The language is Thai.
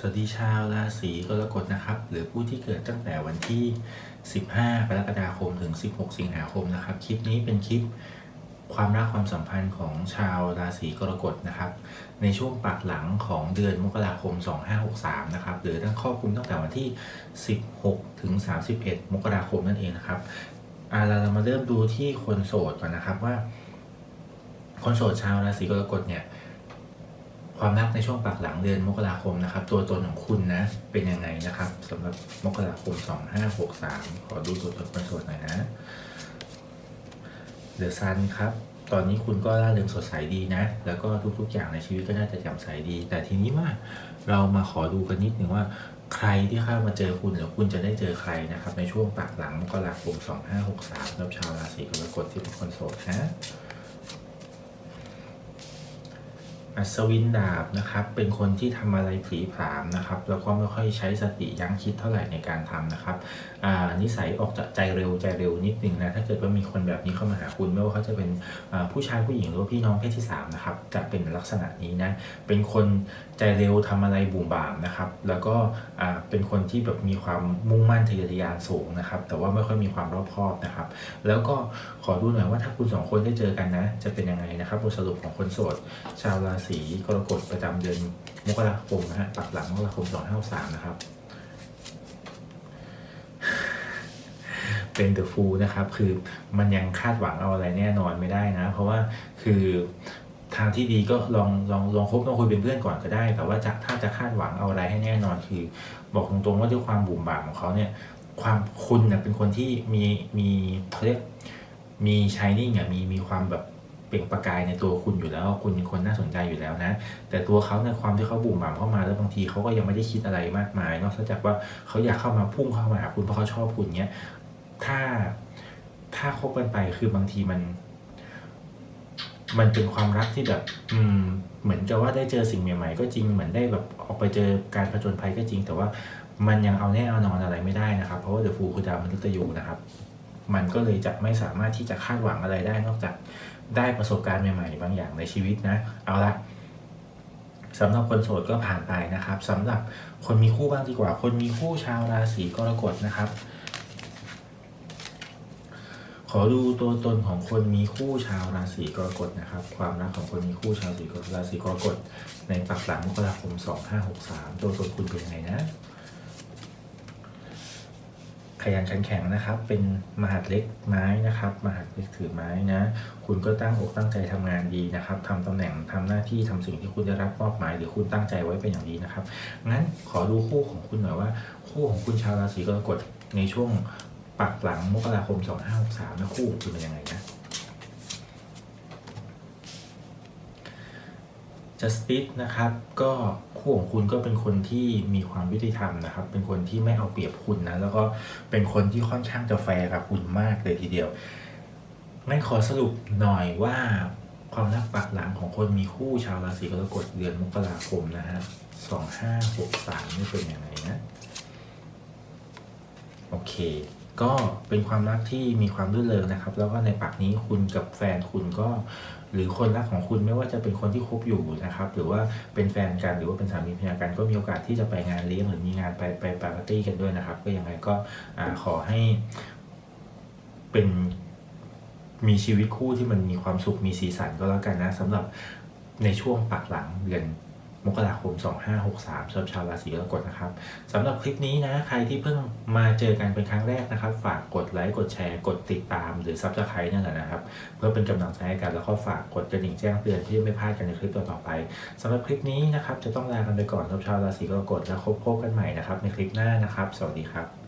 สวัสดีชาวราศีกรกฎนะครับหรือผู้ที่เกิดตั้งแต่วันที่ 15 กรกฎาคมถึง 16 สิงหาคมนะครับคลิปนี้เป็นคลิปความรักความสัมพันธ์ของชาวราศีกรกฎนะครับในช่วงปักหลังของเดือนมกราคม 2563 นะครับหรือตั้งครอบคลุมตั้งแต่วันที่ 16 ถึง 31 มกราคมนั่นเองนะครับเรามาเริ่มดูที่คนโสดก่อนนะครับว่าคนโสดชาวราศีกรกฎเนี่ยความรักในช่วงปักหลังเดือนมกราคมนะครับตัวตนของคุณนะเป็นยังไงนะครับสำหรับมกราคม 2563 ขอดูตัวตนคนโสดหน่อยนะเดอะซันครับตอนนี้คุณก็ร่าเริงสดใสดีนะแล้วก็ทุกๆอย่างในชีวิตก็น่าจะแจ่มใสดีแต่ทีนี้ว่าเรามาขอดูกันนิดนึงว่าใครที่เข้ามาเจอคุณหรือคุณจะได้เจอใครนะครับในช่วงปักหลังมกราคม 2563สำหรับชาวราศีกรกฎที่เป็นคนโสดนะอัศวินดาบนะครับเป็นคนที่ทำอะไรผลีผลามนะครับแล้วก็ไม่ค่อยใช้สติยั้งคิดเท่าไหร่ในการทำนะครับนิสัยออกจากใจเร็วนิดนึงนะถ้าเกิดว่ามีคนแบบนี้เข้ามาหาคุณไม่ว่าเขาจะเป็นผู้ชายผู้หญิงหรือว่าพี่น้องเพศที่3นะครับจะเป็นลักษณะนี้นะเป็นคนใจเร็วทำอะไรบุ่มบ่ามนะครับแล้วก็เป็นคนที่แบบมีความมุ่งมั่นทะเยอทะยานสูงนะครับแต่ว่าไม่ค่อยมีความรอบคอบนะครับแล้วก็ขอดูหน่อยว่าถ้าคุณ2คนได้เจอกันนะจะเป็นยังไงนะครับบทสรุปของคนโสดชาวราศีกรกฎประจำเดือนมกราคมนะฮะปักหลังมกราคม 2563นะครับเป็น The Fool นะครับคือมันยังคาดหวังเอาอะไรแน่นอนไม่ได้นะเพราะว่าคือทางที่ดีก็ลองคบลองคุยเป็นเพื่อนก่อนก็ได้แต่ว่าถ้าจะคาดหวังเอาอะไรให้แน่นอนคือบอกตรงๆว่าด้วยความบุ่มบ่ามของเขาเนี่ยคุณเนี่ยเป็นคนที่มีเขาเรียกมี shining อ่ะมีความแบบเปล่งประกายในตัวคุณอยู่แล้วคุณเป็นคนน่าสนใจอยู่แล้วนะแต่ตัวเขาในความที่เขาบุ่มบ่ามเข้ามาแล้วบางทีเขาก็ยังไม่ได้คิดอะไรมากมายนอกจากว่าเขาอยากเข้ามาพุ่งเข้ามาหาคุณเพราะเขาชอบคุณเนี้ยถ้าคบกันไปคือบางทีมันเป็นความรักที่แบบเหมือนกับว่าได้เจอสิ่งใหม่ๆก็จริงเหมือนได้แบบออกไปเจอการผจญภัยก็จริงแต่ว่ามันยังเอาแน่เอานอนอะไรไม่ได้นะครับเพราะว่าเดอะฟูลคือดาวมฤตยูนะครับมันก็เลยจะไม่สามารถที่จะคาดหวังอะไรได้นอกจากได้ประสบการณ์ใหม่ๆบางอย่างในชีวิตนะเอาละสำหรับคนโสดก็ผ่านไปนะครับสำหรับคนมีคู่บ้างดีกว่าคนมีคู่ชาวราศีกรกฎนะครับขอดูตัวตนของคนมีคู่ชาวราศีกรกฎนะครับความรักของคนมีคู่ชาวราศีกรกฎในปักหลังมกราคม 2563ตัวตนคุณเป็นยังไงนะขยันขันแข็งนะครับเป็นมหาดเล็กไม้นะครับมหาดเล็กถือไม้นะคุณก็ตั้งอกตั้งใจทำงานดีนะครับทำตำแหน่งทำหน้าที่ทำสิ่งที่คุณได้รับมอบหมายหรือคุณตั้งใจไว้เป็นอย่างดีนะครับงั้นขอดูคู่ของคุณหน่อยว่าคู่ของคุณชาวราศีกรกฎในช่วงปักหลังมกราคม 2563นะคู่ของคุณเป็นยังไงนะJustice นะครับก็คู่ของคุณก็เป็นคนที่มีความยุติธรรมนะครับเป็นคนที่ไม่เอาเปรียบคุณนะแล้วก็เป็นคนที่ค่อนข้างจะแฟร์กับคุณมากเลยทีเดียวงั้นขอสรุปหน่อยว่าความรักปักหลังของคนมีคู่ชาวราศีกรกฎเดือนมกราคมนะฮะ2563นี่เป็นยังไงนะโอเคก็เป็นความรักที่มีความรื่นเริงนะครับแล้วก็ในปักนี้คุณกับแฟนคุณก็หรือคนรักของคุณไม่ว่าจะเป็นคนที่คบอยู่นะครับหรือว่าเป็นแฟนกันหรือว่าเป็นสามีภรรยากันก็มีโอกาสที่จะไปงานเลี้ยงหรือมีงานไปปาร์ตี้กันด้วยนะครับก็ยังไงก็ขอให้เป็นมีชีวิตคู่ที่มันมีความสุขมีสีสันก็แล้วกันนะสำหรับในช่วงปักหลังเดือนมกราคม 2563สำหรับชาวราศีกรกฎนะครับสำหรับคลิปนี้นะใครที่เพิ่งมาเจอกันเป็นครั้งแรกนะครับฝากกดไลค์กดแชร์กดติดตามหรือ Subscribe นั่นแหละนะครับเพื่อเป็นกำลังใจให้กันแล้วก็ฝากกดกระดิ่งแจ้งเตือนที่ไม่พลาดกันในคลิปต่อไปสำหรับคลิปนี้นะครับจะต้องลากันไปก่อนสำหรับชาวราศีกรกฎแล้วพบกันใหม่นะครับในคลิปหน้านะครับสวัสดีครับ